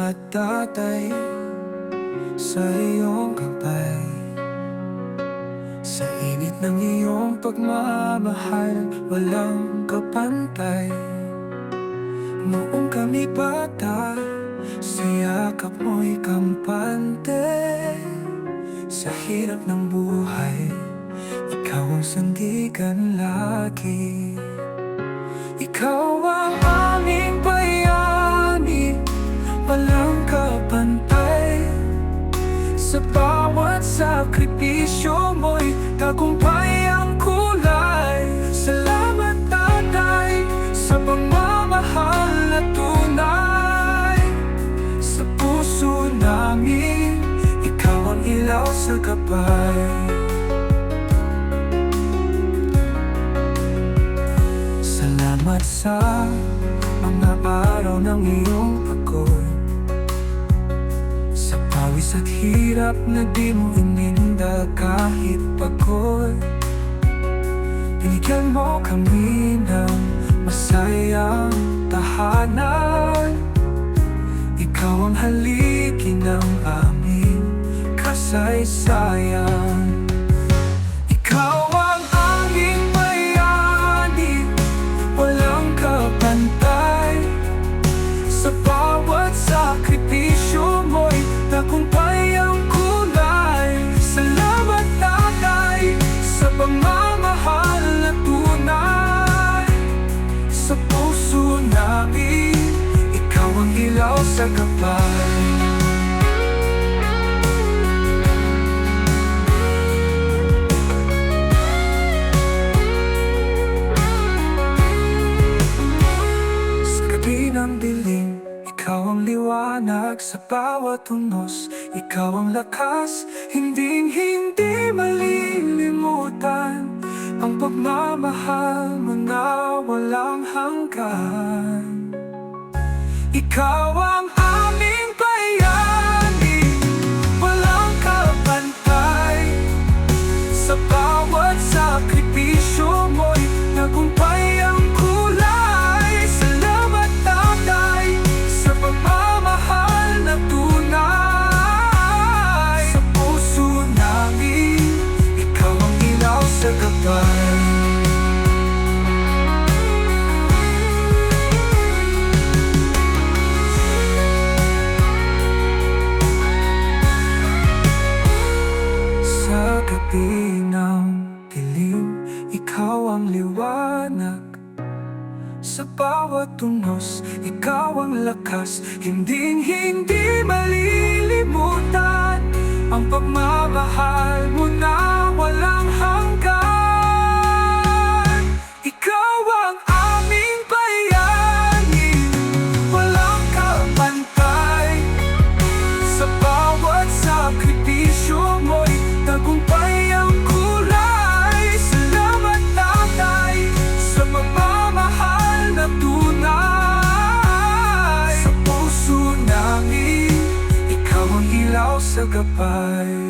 Salamat Tatay sa iyong gabay, sa init ng iyong pagmamahal, walang kapantay. Noong kami bata, sa yakap mo'y kampante. Sa hirap ng buhay, ikaw ang sandigan lagi. Ikaw ang aming bayani, walang kapantay. Sa bawat sakripisyo mo'y tagumpay ang kulay. Salamat Tatay sa pagmamahal na tunay. Sa puso namin, ikaw ang ilaw sa gabay. Salamat sa mga araw ng iyong pagod, sa pawis at hirap na di mo ininda kahit pagod. Binigyan mo kami ng masayang tahanan. Ikaw ang haligi ng aming kasaysayan. Ikaw ang aming bayani, walang kapantay. Sa bawat sakripisyo mo'y tagumpay ang kulay. Salamat Tatay sa pagmamahal na tunay. Sa puso namin, ikaw ang ilaw sa gabay. Ng dilim, ikaw ang liwanag sa bawat unos. Ikaw ang lakas, hinding-hindi malilimutan. Ang pagmamahal mo na walang hanggan. Ikaw ang aming bayani, walang kapantay. Sa bawat sakripisyo mo'y nagumpay ang kulay. Salamat Tatay sa pagmamahal na tunay. Sa puso namin, ikaw ang ilaw sa gabay. Sa gabi ng dilim, ikaw ang liwanag. Sa bawat tunos, ikaw ang lakas, hinding-hindi malilimutan. Ang pagmamahal mo na walang hanggan. Ikaw ang aming bayani, walang kapantay. Sa bawat sakripisyo mo'y tagumpay ang kulay. Salamat Tatay sa pagmamahal na tunay. Sa puso namin, ikaw ang ilaw sa gabay.